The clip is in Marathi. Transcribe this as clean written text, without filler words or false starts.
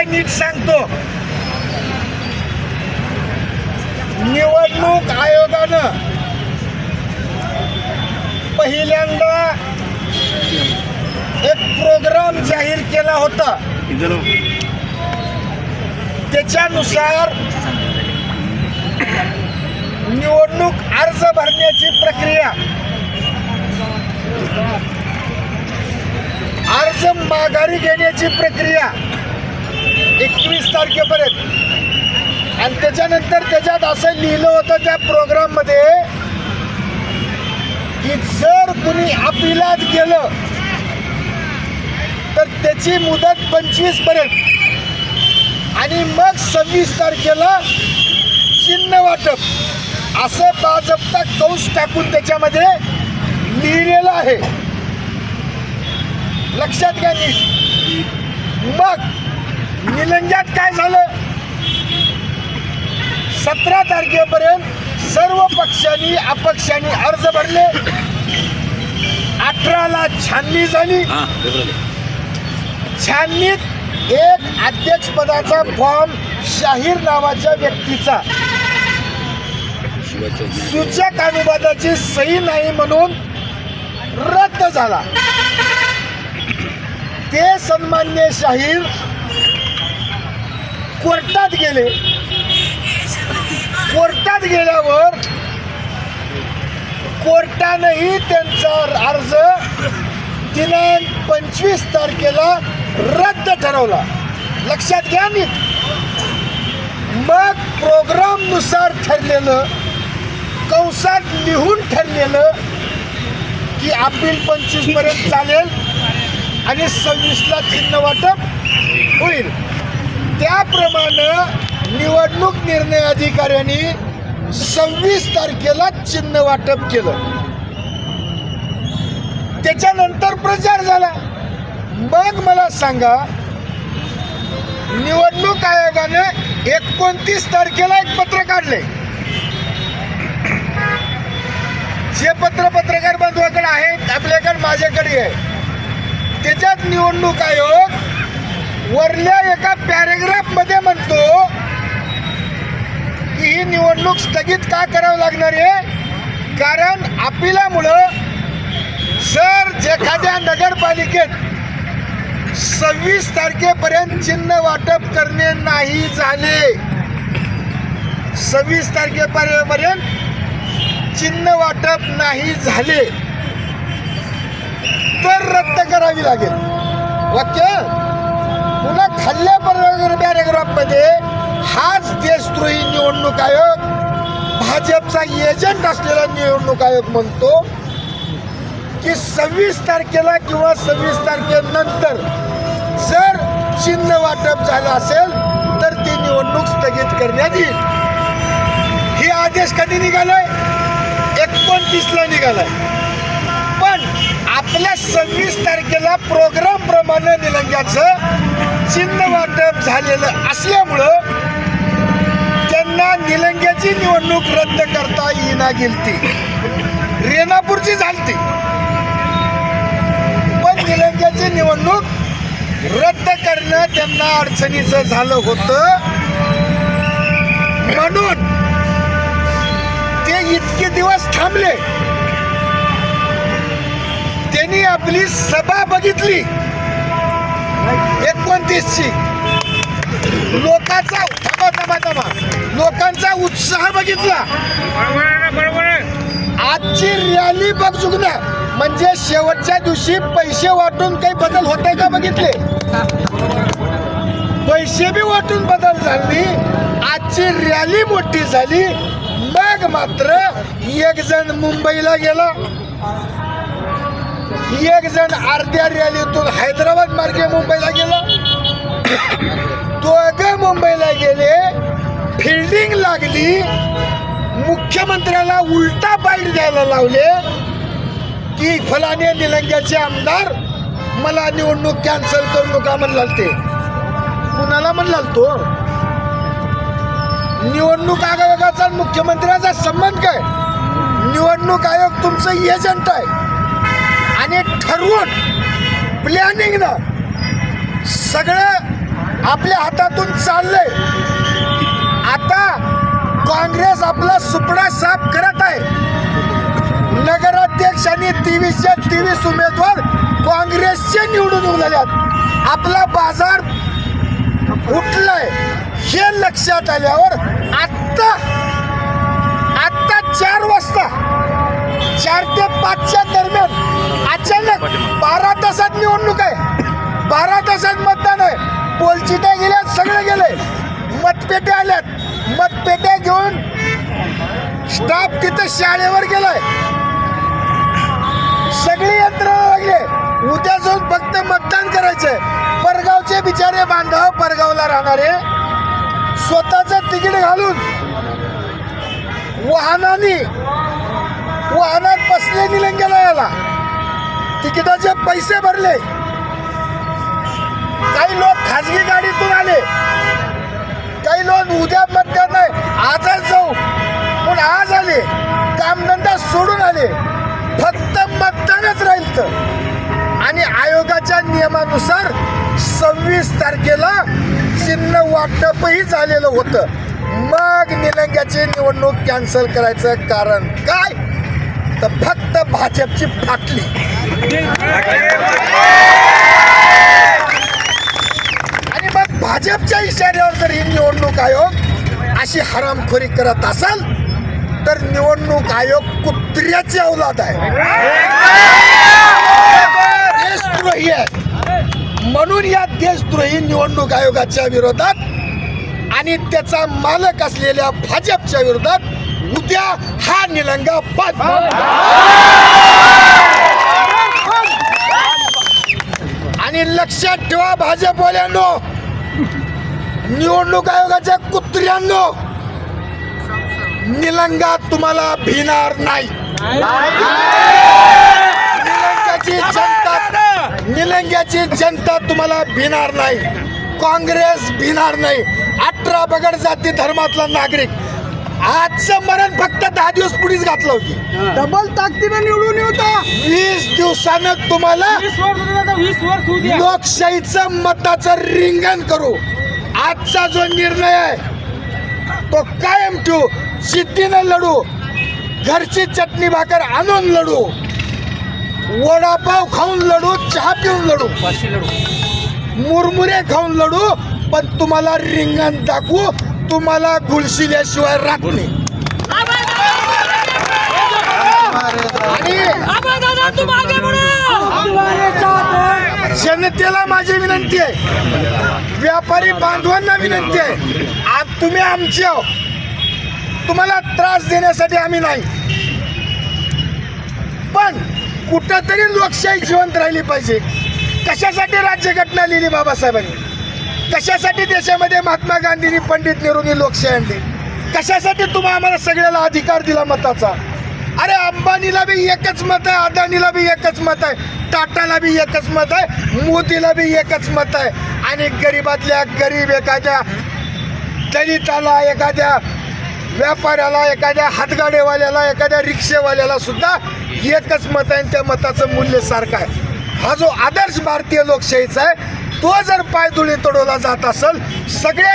काय नीट सांगतो. निवडणूक आयोगानं पहिल्यांदा एक प्रोग्राम जाहीर केला होता. त्याच्यानुसार निवडणूक अर्ज भरण्याची प्रक्रिया, अर्ज माघारी घेण्याची प्रक्रिया 21 तारखेपर्यंत, आणि त्याच्यानंतर त्याच्यात असं लिहिलं होतं त्या प्रोग्राम मध्ये की जर कुणी अपिलात गेलं तर त्याची मुदत 25 पर्यंत आणि मग 26 तारखेला चिन्ह वाटप, असं बाजप्ता कंस टाकून त्याच्यामध्ये लिहिलेलं आहे. लक्षात घ्या नीट. मग निलंग्यात काय झालं, 17 तारखेपर्यंत सर्व पक्षांनी अपक्षांनी अर्ज भरले. 18ला छाननी झाली. छाननीत एक अध्यक्षपदाचा फॉर्म शाहीर नावाच्या व्यक्तीचा सूचक अनुवादाची सही नाही म्हणून रद्द झाला. ते सन्मान्य शाहीर कोर्टात गेले. कोर्टात गेल्यावर कोर्टानेही त्यांचा अर्ज दिनांक 25 तारखेला रद्द ठरवला. लक्षात घ्या नीट. मग प्रोग्राम नुसार ठरलेलं, कंसात लिहून ठरलेलं की अपील 25 पर्यंत चालेल आणि 26ला चिन्ह वाटप होईल, त्याप्रमाणे निवडणूक निर्णय अधिकाऱ्यांनी 26 तारखेला चिन्ह वाटप केलं. त्याच्यानंतर प्रचार झाला. मग मला सांगा, निवडणूक आयोगाने 29 तारखेला एक पत्र काढले. जे पत्र पत्रकार बंधूंकडे आहेत, आपल्याकडे माझ्याकडे आहे. त्याच्यात निवडणूक आयोग वरल्या एका पॅरेग्राफ मध्ये म्हणतो की ही निवडणूक स्थगित का करावं लागणार आहे, कारण अपिलामुळं जर एखाद्या नगरपालिकेत 26 तारखेपर्यंत चिन्ह वाटप करणे नाही झाले, 26 तारखेपर्यंत चिन्ह वाटप नाही झाले तर रद्द करावी लागेल. वाक्य पुन्हा खाल्ल्या पॅरेग्राफ मध्ये हाच देशद्रोही निवडणूक आयोग, भाजपचा एजंट असलेला निवडणूक आयोग म्हणतो की 26 तारखेला किंवा 26 तारखेनंतर जर चिन्ह वाटप झालं असेल तर ती निवडणूक स्थगित करण्यात येईल. ही आदेश कधी निघालाय, 29ला निघालाय. पण आपल्या 26 तारखेला प्रोग्राम प्रमाणे निलंग्याचं चिन्ह वाटप झालेलं असल्यामुळं त्यांना निलंग्याची निवडणूक रद्द करता येईना गेलती. रेणापूरची झालती, पण निलंग्याची निवडणूक रद्द करणं त्यांना अडचणीचं झालं होतं. म्हणून ते इतके दिवस थांबले. त्यांनी आपली सभा बघितली 29ची. लोकांचा उत्साह बघितला. आजची रॅली बघ जुगना, म्हणजे शेवटच्या दिवशी पैसे वाटून काही बदल होते का बघितले. पैसे बी वाटून बदल झाली. आजची रॅली मोठी झाली. मग मात्र एक जण मुंबईला गेला, एक जण अर्ध्या रॅलीतून हैदराबाद मार्गे मुंबईला गेला. दोघं मुंबईला गेले. फिल्डिंग लागली. मुख्यमंत्र्याला उलटा बाईट द्यायला लावले की फलाने निलंग्याचे आमदार मला निवडणूक कॅन्सल करू नका म्हणलाल. ते कुणाला म्हणलाल? तो निवडणूक आयोगाचा मुख्यमंत्र्याचा संबंध काय? निवडणूक आयोग तुमचं एजंट आहे आणि ठरवून प्लॅनिंग ना सगळं आपल्या हातातून चाललंय. आता काँग्रेस आपला सुपडा साफ करत आहे. नगराध्यक्ष आणि 23 उमेदवार काँग्रेसचे निवडून झाल्यात. आपला बाजार उठलाय हे लक्षात आल्यावर आता 4 वाजता 4 ते 5च्या दरम्यान अचानक 12 तासात निवडणूक आहे. 12 तासात मतदान आहे. पोलचिट्या गेल्यात, सगळे गेले. मतपेट्या आल्यात. मतपेट्या घेऊन स्टाफ तिथं शाळेवर गेलाय. सगळी यंत्रणा लागले. उद्या जाऊन फक्त मतदान करायचंय. परगावचे बिचारे बांधव, परगावला राहणारे स्वतःचं तिकीट घालून वाहनात बसले निलंग्याला याला. तिकिटाचे पैसे भरले. काही लोक खाजगी गाडीतून आले. काही लोक उद्या मतदान नाही आजच जाऊ पण आज आले. कामधंदा सोडून आले. फक्त मतदानच राहील तर. आणि आयोगाच्या नियमानुसार 26 तारखेला चिन्ह वाटपही झालेलं होतं. मग निलंग्याची निवडणूक कॅन्सल करायचं कारण काय? तर फक्त भाजपची फाटली. आणि मग भाजपच्या इशाऱ्यावर जर ही निवडणूक आयोग अशी हरामखोरी करत असेल तर निवडणूक आयोग कुत्र्याची औलाद आहे, देशद्रोही आहे. म्हणून या देशद्रोही निवडणूक आयोगाच्या विरोधात आणि त्याचा मालक असलेल्या भाजपच्या विरोधात उद्या हा निलंगा बंद. आणि लक्षात ठेवा भाजपवाल्यांनो, निवडणूक आयोगाच्या कुत्र्यांनो, निलंगा तुम्हाला भिणार नाही. निलंग्याची जनता तुम्हाला भिणार नाही. काँग्रेस भिणार नाही. 18 बगड जाती धर्मातला नागरिक आजचं मरण फक्त 10 दिवस पुढेच घातलं होती. डबल ताकदीनं निवडून येता. 20 दिवसानं तुम्हाला 20 वर्ष लोकशाहीचं मताचं रिंगण करू. आजचा जो निर्णय आहे तो कायम ठेवू. जिद्दीनं लढू. घरची चटणी भाकर आणून लढू. वडापाव खाऊन लढू. चहा पिऊन लढू. मुरमुरे खाऊन लढू. पण तुम्हाला रिंगण दाखवू. तुम्हाला गुलशिल्याशिवाय राहत नाही. आणि जनतेला माझी विनंती आहे, व्यापारी बांधवांना विनंती आहे, आज तुम्ही आमचे आहो. तुम्हाला त्रास देण्यासाठी आम्ही नाही, पण कुठंतरी लोकशाही जिवंत राहिली पाहिजे. कशासाठी राज्यघटना लिहिली बाबासाहेबांनी? कशासाठी देशामध्ये महात्मा गांधींनी, पंडित नेहरूंनी लोकशाही आणली? कशासाठी तुम्ही आम्हाला सगळ्याला अधिकार दिला मताचा? अरे अंबानीला बी एकच मत आहे, अदानीला बी एकच मत आहे, टाटाला बी एकच मत आहे, मोदीला बी एकच मत आहे. आणि गरीबातल्या गरीब एखाद्या दलिताला, एखाद्या व्यापाऱ्याला, एखाद्या हातगाडेवाल्याला, एखाद्या रिक्षेवाल्याला सुद्धा एकच मत आहे. त्या मताचं मूल्य सारखं आहे. हा जो आदर्श भारतीय लोकशाहीचा आहे तो जर पायधुळी तोडवला जात असेल, सगळ्या